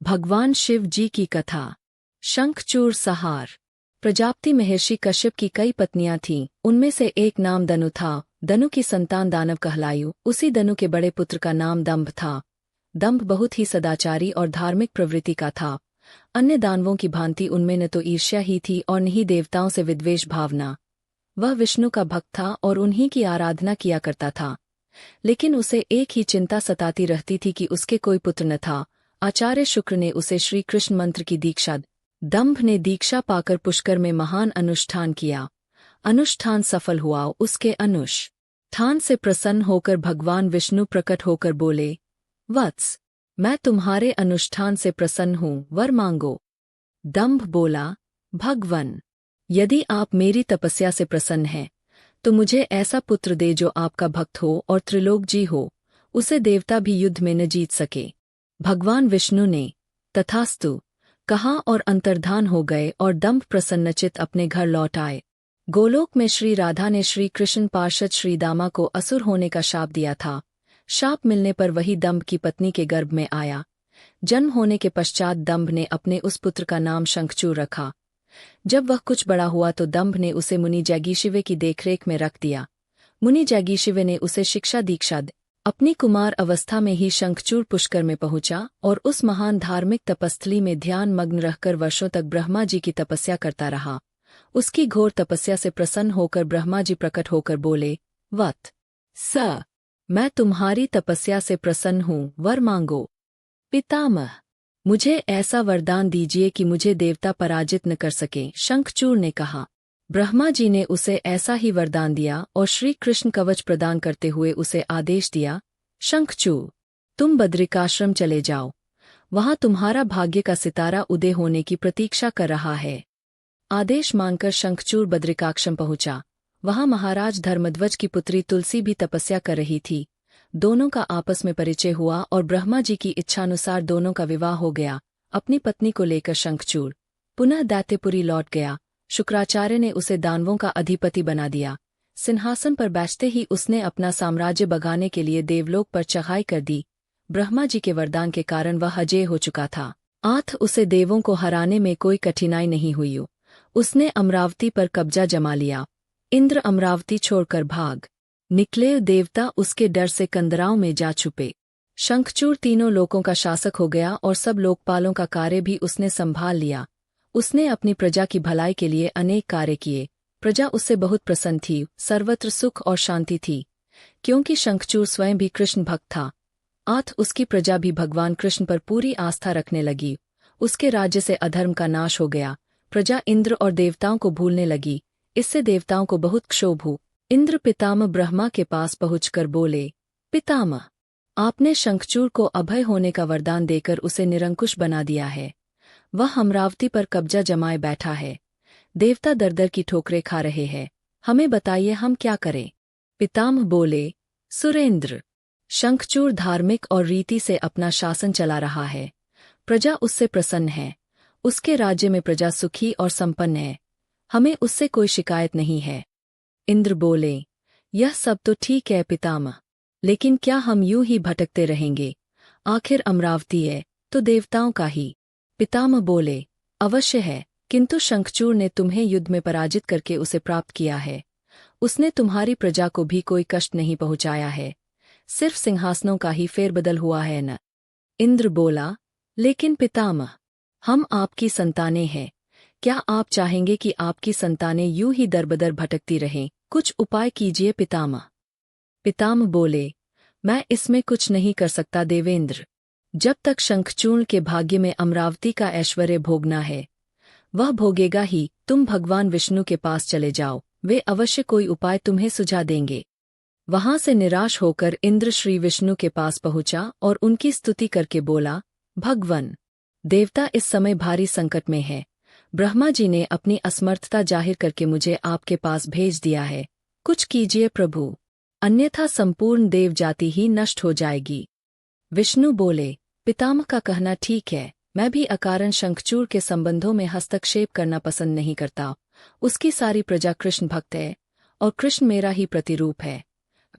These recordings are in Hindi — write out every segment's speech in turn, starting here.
भगवान शिव जी की कथा। शंखचूड़ सहार। प्रजापति महर्षि कश्यप की कई पत्नियां थीं, उनमें से एक नाम दनु था। दनु की संतान दानव कहलायु। उसी दनु के बड़े पुत्र का नाम दंभ था। दंभ बहुत ही सदाचारी और धार्मिक प्रवृत्ति का था। अन्य दानवों की भांति उनमें न तो ईर्ष्या ही थी और न ही देवताओं से विद्वेष भावना। वह विष्णु का भक्त था और उन्हीं की आराधना किया करता था। लेकिन उसे एक ही चिंता सताती रहती थी कि उसके कोई पुत्र न था। आचार्य शुक्र ने उसे श्री कृष्ण मंत्र की दीक्षा दी। दंभ ने दीक्षा पाकर पुष्कर में महान अनुष्ठान किया। अनुष्ठान सफल हुआ। उसके अनुष्ठान से प्रसन्न होकर भगवान विष्णु प्रकट होकर बोले, वत्स, मैं तुम्हारे अनुष्ठान से प्रसन्न हूँ, वर मांगो। दंभ बोला, भगवन, यदि आप मेरी तपस्या से प्रसन्न हैं तो मुझे ऐसा पुत्र दे जो आपका भक्त हो और त्रिलोकजी हो, उसे देवता भी युद्ध में न जीत सके। भगवान विष्णु ने तथास्तु कहा और अंतर्धान हो गए और दंभ प्रसन्नचित अपने घर लौट आए। गोलोक में श्री राधा ने श्री कृष्ण पार्षद श्री दामा को असुर होने का शाप दिया था। शाप मिलने पर वही दंभ की पत्नी के गर्भ में आया। जन्म होने के पश्चात दंभ ने अपने उस पुत्र का नाम शंखचूड़ रखा। जब वह कुछ बड़ा हुआ तो दंभ ने उसे मुनि जैगीशिवे की देखरेख में रख दिया। मुनि जैगीशिवे ने उसे शिक्षा दीक्षा दी। अपनी कुमार अवस्था में ही शंखचूड़ पुष्कर में पहुंचा और उस महान धार्मिक तपस्थली में ध्यान मग्न रहकर वर्षों तक ब्रह्मा जी की तपस्या करता रहा। उसकी घोर तपस्या से प्रसन्न होकर ब्रह्मा जी प्रकट होकर बोले, वत स, मैं तुम्हारी तपस्या से प्रसन्न हूँ, वर मांगो। पितामह, मुझे ऐसा वरदान दीजिए कि मुझे देवता पराजित न कर सके। शंखचूड़ ने कहा। ब्रह्मा जी ने उसे ऐसा ही वरदान दिया और श्री कृष्ण कवच प्रदान करते हुए उसे आदेश दिया, शंखचूड़, तुम बद्रिकाश्रम चले जाओ। वहां तुम्हारा भाग्य का सितारा उदय होने की प्रतीक्षा कर रहा है। आदेश मानकर शंखचूड़ बद्रिकाश्रम पहुंचा। वहां महाराज धर्मध्वज की पुत्री तुलसी भी तपस्या कर रही थी। दोनों का आपस में परिचय हुआ और ब्रह्मा जी की इच्छानुसार दोनों का विवाह हो गया। अपनी पत्नी को लेकर शंखचूड़ पुनः दैत्यपुरी लौट गया। शुक्राचार्य ने उसे दानवों का अधिपति बना दिया। सिंहासन पर बैठते ही उसने अपना साम्राज्य बगाने के लिए देवलोक पर चढ़ाई कर दी। ब्रह्मा जी के वरदान के कारण वह अजेय हो चुका था। आठ उसे देवों को हराने में कोई कठिनाई नहीं हुई। उसने अमरावती पर कब्जा जमा लिया। इंद्र अमरावती छोड़कर भाग निकले। देवता उसके डर से कंदराओं में जा छुपे। शंखचूड़ तीनों लोकों का शासक हो गया और सब लोकपालों का कार्य भी उसने संभाल लिया। उसने अपनी प्रजा की भलाई के लिए अनेक कार्य किए। प्रजा उससे बहुत प्रसन्न थी। सर्वत्र सुख और शांति थी, क्योंकि शंखचूड़ स्वयं भी कृष्ण भक्त था। आठ उसकी प्रजा भी भगवान कृष्ण पर पूरी आस्था रखने लगी। उसके राज्य से अधर्म का नाश हो गया। प्रजा इंद्र और देवताओं को भूलने लगी। इससे देवताओं को बहुत क्षोभ हुआ। इंद्र पितामह ब्रह्मा के पास पहुंचकर बोले, पितामह, आपने शंखचूड़ को अभय होने का वरदान देकर उसे निरंकुश बना दिया है। वह अमरावती पर कब्जा जमाए बैठा है। देवता दर दर की ठोकरें खा रहे हैं। हमें बताइए हम क्या करें। पितामह बोले, सुरेंद्र, शंखचूड़ धार्मिक और रीति से अपना शासन चला रहा है। प्रजा उससे प्रसन्न है। उसके राज्य में प्रजा सुखी और संपन्न है। हमें उससे कोई शिकायत नहीं है। इंद्र बोले, यह सब तो ठीक है पितामह, लेकिन क्या हम यूं ही भटकते रहेंगे? आखिर अमरावती है तो देवताओं का ही। पितामह बोले, अवश्य है, किंतु शंखचूड़ ने तुम्हें युद्ध में पराजित करके उसे प्राप्त किया है। उसने तुम्हारी प्रजा को भी कोई कष्ट नहीं पहुंचाया है। सिर्फ सिंहासनों का ही फेरबदल हुआ है न। इंद्र बोला, लेकिन पितामह, हम आपकी संतानें हैं। क्या आप चाहेंगे कि आपकी संतानें यूं ही दरबदर भटकती रहें? कुछ उपाय कीजिए पितामह। पितामह बोले, मैं इसमें कुछ नहीं कर सकता देवेंद्र। जब तक शंखचूड़ के भाग्य में अमरावती का ऐश्वर्य भोगना है, वह भोगेगा ही। तुम भगवान विष्णु के पास चले जाओ, वे अवश्य कोई उपाय तुम्हें सुझा देंगे। वहां से निराश होकर इंद्र श्री विष्णु के पास पहुंचा और उनकी स्तुति करके बोला, भगवन, देवता इस समय भारी संकट में है। ब्रह्मा जी ने अपनी असमर्थता जाहिर करके मुझे आपके पास भेज दिया है। कुछ कीजिए प्रभु, अन्यथा संपूर्ण देव जाति ही नष्ट हो जाएगी। विष्णु बोले, पितामह का कहना ठीक है। मैं भी अकारण शंखचूड़ के संबंधों में हस्तक्षेप करना पसंद नहीं करता। उसकी सारी प्रजा कृष्ण भक्त है और कृष्ण मेरा ही प्रतिरूप है।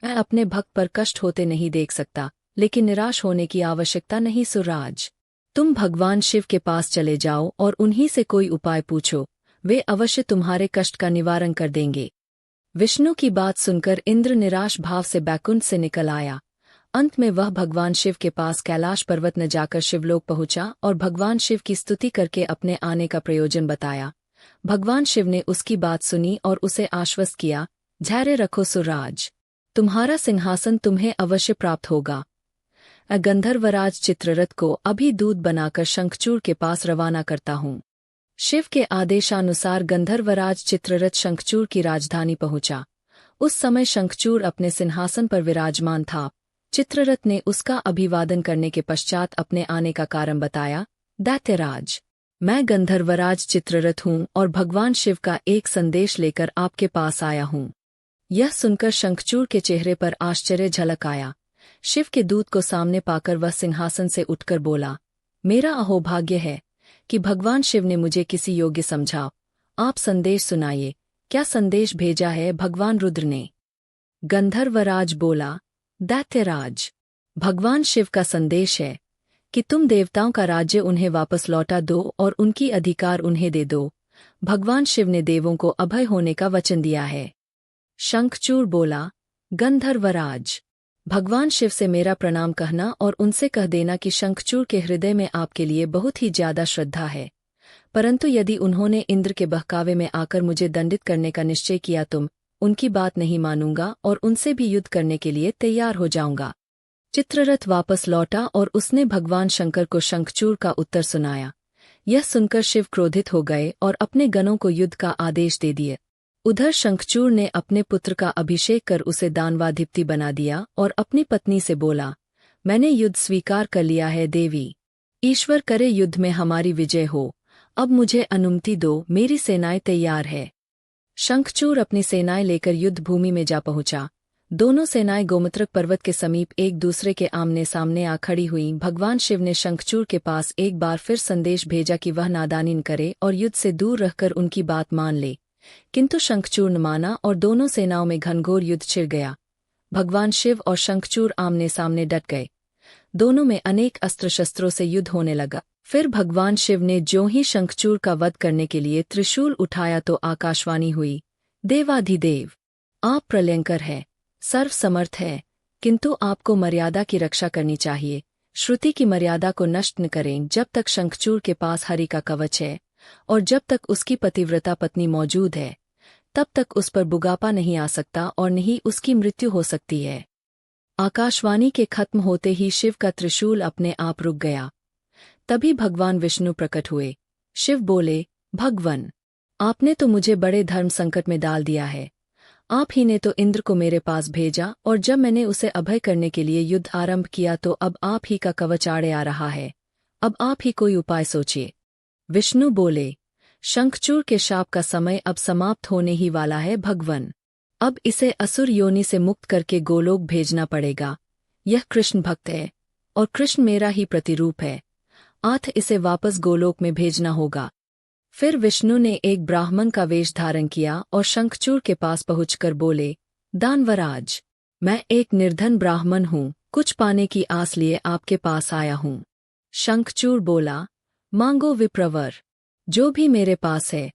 मैं अपने भक्त पर कष्ट होते नहीं देख सकता, लेकिन निराश होने की आवश्यकता नहीं सुराज। तुम भगवान शिव के पास चले जाओ और उन्हीं से कोई उपाय पूछो, वे अवश्य तुम्हारे कष्ट का निवारण कर देंगे। विष्णु की बात सुनकर इंद्र निराश भाव से बैकुंठ से निकल आया। अंत में वह भगवान शिव के पास कैलाश पर्वत न जाकर शिवलोक पहुंचा और भगवान शिव की स्तुति करके अपने आने का प्रयोजन बताया। भगवान शिव ने उसकी बात सुनी और उसे आश्वस्त किया, धैर्य रखो सुरराज, तुम्हारा सिंहासन तुम्हें अवश्य प्राप्त होगा। गंधर्वराज चित्ररथ को अभी दूध बनाकर शंखचूड़ के पास रवाना करता हूँ। शिव के आदेशानुसार गंधर्वराज चित्ररथ शंखचूड़ की राजधानी पहुंचा। उस समय शंखचूड़ अपने सिंहासन पर विराजमान था। चित्ररथ ने उसका अभिवादन करने के पश्चात अपने आने का कारण बताया। दैत्यराज, मैं गंधर्वराज चित्ररथ हूँ और भगवान शिव का एक संदेश लेकर आपके पास आया हूँ। यह सुनकर शंखचूड़ के चेहरे पर आश्चर्य झलक आया। शिव के दूत को सामने पाकर वह सिंहासन से उठकर बोला, मेरा अहोभाग्य है कि भगवान शिव ने मुझे किसी योग्य समझा। आप संदेश सुनाइए, क्या संदेश भेजा है भगवान रुद्र ने? गंधर्वराज बोला, दैत्यराज, भगवान शिव का संदेश है कि तुम देवताओं का राज्य उन्हें वापस लौटा दो और उनकी अधिकार उन्हें दे दो। भगवान शिव ने देवों को अभय होने का वचन दिया है। शंखचूड़ बोला, गंधर्वराज, भगवान शिव से मेरा प्रणाम कहना और उनसे कह देना कि शंखचूड़ के हृदय में आपके लिए बहुत ही ज्यादा श्रद्धा है, परंतु यदि उन्होंने इंद्र के बहकावे में आकर मुझे दंडित करने का निश्चय किया तुम उनकी बात नहीं मानूंगा और उनसे भी युद्ध करने के लिए तैयार हो जाऊंगा। चित्ररथ वापस लौटा और उसने भगवान शंकर को शंखचूड़ का उत्तर सुनाया। यह सुनकर शिव क्रोधित हो गए और अपने गणों को युद्ध का आदेश दे दिए। उधर शंखचूड़ ने अपने पुत्र का अभिषेक कर उसे दानवाधिपति बना दिया और अपनी पत्नी से बोला, मैंने युद्ध स्वीकार कर लिया है देवी, ईश्वर करे युद्ध में हमारी विजय हो। अब मुझे अनुमति दो, मेरी सेनाएं तैयार है। शंखचूड़ अपनी सेनाएं लेकर युद्ध भूमि में जा पहुंचा। दोनों सेनाएं गोमत्रक पर्वत के समीप एक दूसरे के आमने सामने आ खड़ी हुईं। भगवान शिव ने शंखचूड़ के पास एक बार फिर संदेश भेजा कि वह नादानी न करे और युद्ध से दूर रहकर उनकी बात मान ले, किंतु शंखचूड़ न माना और दोनों सेनाओं में घनघोर युद्ध छिड़ गया। भगवान शिव और शंखचूड़ आमने सामने डट गए। दोनों में अनेक अस्त्र शस्त्रों से युद्ध होने लगा। फिर भगवान शिव ने ज्यों ही शंखचूड़ का वध करने के लिए त्रिशूल उठाया तो आकाशवाणी हुई, देवाधिदेव, आप प्रलयंकर है, सर्वसमर्थ है, किंतु आपको मर्यादा की रक्षा करनी चाहिए। श्रुति की मर्यादा को नष्ट न करें। जब तक शंखचूड़ के पास हरि का कवच है और जब तक उसकी पतिव्रता पत्नी मौजूद है, तब तक उस पर बुगापा नहीं आ सकता और न ही उसकी मृत्यु हो सकती है। आकाशवाणी के खत्म होते ही शिव का त्रिशूल अपने आप रुक गया। तभी भगवान विष्णु प्रकट हुए। शिव बोले, भगवन, आपने तो मुझे बड़े धर्म संकट में डाल दिया है। आप ही ने तो इंद्र को मेरे पास भेजा और जब मैंने उसे अभय करने के लिए युद्ध आरंभ किया तो अब आप ही का कवच आड़े आ रहा है। अब आप ही कोई उपाय सोचिए। विष्णु बोले, शंखचूड़ के शाप का समय अब समाप्त होने ही वाला है भगवन। अब इसे असुर योनि से मुक्त करके गोलोक भेजना पड़ेगा। यह कृष्ण भक्त है और कृष्ण मेरा ही प्रतिरूप है, अतः इसे वापस गोलोक में भेजना होगा। फिर विष्णु ने एक ब्राह्मण का वेश धारण किया और शंखचूड़ के पास पहुंचकर बोले, दानवराज, मैं एक निर्धन ब्राह्मण हूँ, कुछ पाने की आस लिए आपके पास आया हूँ। शंखचूड़ बोला, मांगो विप्रवर, जो भी मेरे पास है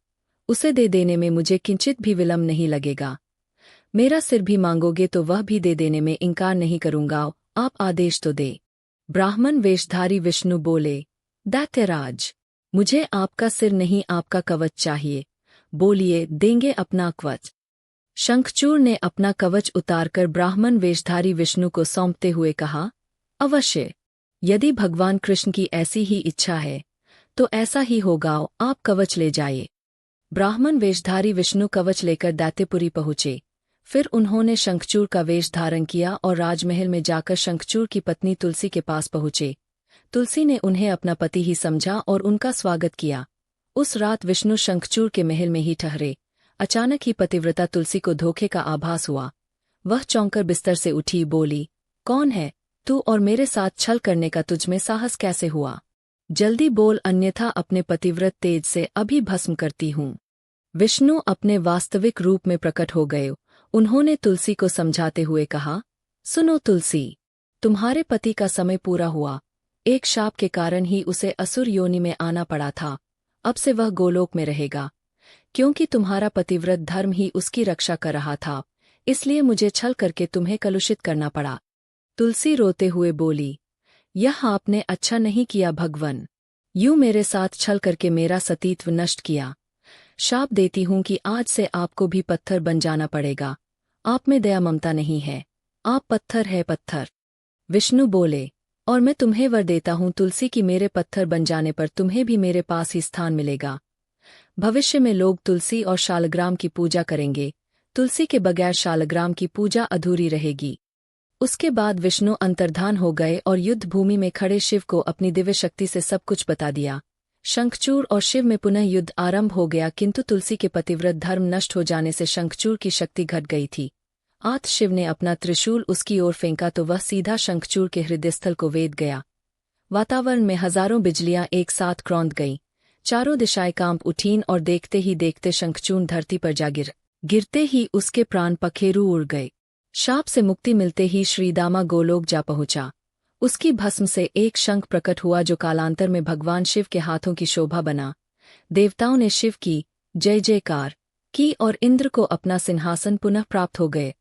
उसे दे देने में मुझे किंचित भी विलंब नहीं लगेगा। मेरा सिर भी मांगोगे तो वह भी दे देने में इनकार नहीं करूंगा, आप आदेश तो दे। ब्राह्मण वेशधारी विष्णु बोले, दैत्यराज, मुझे आपका सिर नहीं आपका कवच चाहिए, बोलिए देंगे अपना कवच। शंखचूड़ ने अपना कवच उतारकर ब्राह्मण वेशधारी विष्णु को सौंपते हुए कहा, अवश्य, यदि भगवान कृष्ण की ऐसी ही इच्छा है तो ऐसा ही होगा, आप कवच ले जाइए। ब्राह्मण वेशधारी विष्णु कवच लेकर दैत्यपुरी पहुंचे। फिर उन्होंने शंखचूड़ का वेश धारण किया और राजमहल में जाकर शंखचूड़ की पत्नी तुलसी के पास पहुंचे। तुलसी ने उन्हें अपना पति ही समझा और उनका स्वागत किया। उस रात विष्णु शंखचूड़ के महल में ही ठहरे। अचानक ही पतिव्रता तुलसी को धोखे का आभास हुआ। वह चौंकर बिस्तर से उठी, बोली, कौन है तू और मेरे साथ छल करने का तुझमें साहस कैसे हुआ? जल्दी बोल, अन्यथा अपने पतिव्रत तेज से अभी भस्म करती हूँ। विष्णु अपने वास्तविक रूप में प्रकट हो गए। उन्होंने तुलसी को समझाते हुए कहा, सुनो तुलसी, तुम्हारे पति का समय पूरा हुआ, एक शाप के कारण ही उसे असुर योनि में आना पड़ा था। अब से वह गोलोक में रहेगा, क्योंकि तुम्हारा पतिव्रत धर्म ही उसकी रक्षा कर रहा था, इसलिए मुझे छल करके तुम्हें कलुषित करना पड़ा। तुलसी रोते हुए बोली, यह आपने अच्छा नहीं किया भगवन, यूं मेरे साथ छल करके मेरा सतीत्व नष्ट किया। शाप देती हूं कि आज से आपको भी पत्थर बन जाना पड़ेगा। आप में दया ममता नहीं है, आप पत्थर है पत्थर। विष्णु बोले, और मैं तुम्हें वर देता हूं तुलसी कि मेरे पत्थर बन जाने पर तुम्हें भी मेरे पास ही स्थान मिलेगा। भविष्य में लोग तुलसी और शालग्राम की पूजा करेंगे, तुलसी के बगैर शालग्राम की पूजा अधूरी रहेगी। उसके बाद विष्णु अंतर्धान हो गए और युद्ध भूमि में खड़े शिव को अपनी दिव्य शक्ति से सब कुछ बता दिया। शंखचूड़ और शिव में पुनः युद्ध आरंभ हो गया, किंतु तुलसी के पतिव्रत धर्म नष्ट हो जाने से शंखचूड़ की शक्ति घट गई थी। आत शिव ने अपना त्रिशूल उसकी ओर फेंका तो वह सीधा शंखचूड़ के हृदयस्थल को वेध गया। वातावरण में हजारों बिजलियां एक साथ क्रौंद गईं, चारों दिशाएं कांप उठीं और देखते ही देखते शंखचूड़ धरती पर जा गिरते ही उसके प्राण पखेरु उड़ गए। शाप से मुक्ति मिलते ही श्रीदामा गोलोक जा पहुंचा। उसकी भस्म से एक शंख प्रकट हुआ जो कालांतर में भगवान शिव के हाथों की शोभा बना। देवताओं ने शिव की जय जयकार की और इंद्र को अपना सिंहासन पुनः प्राप्त हो गए।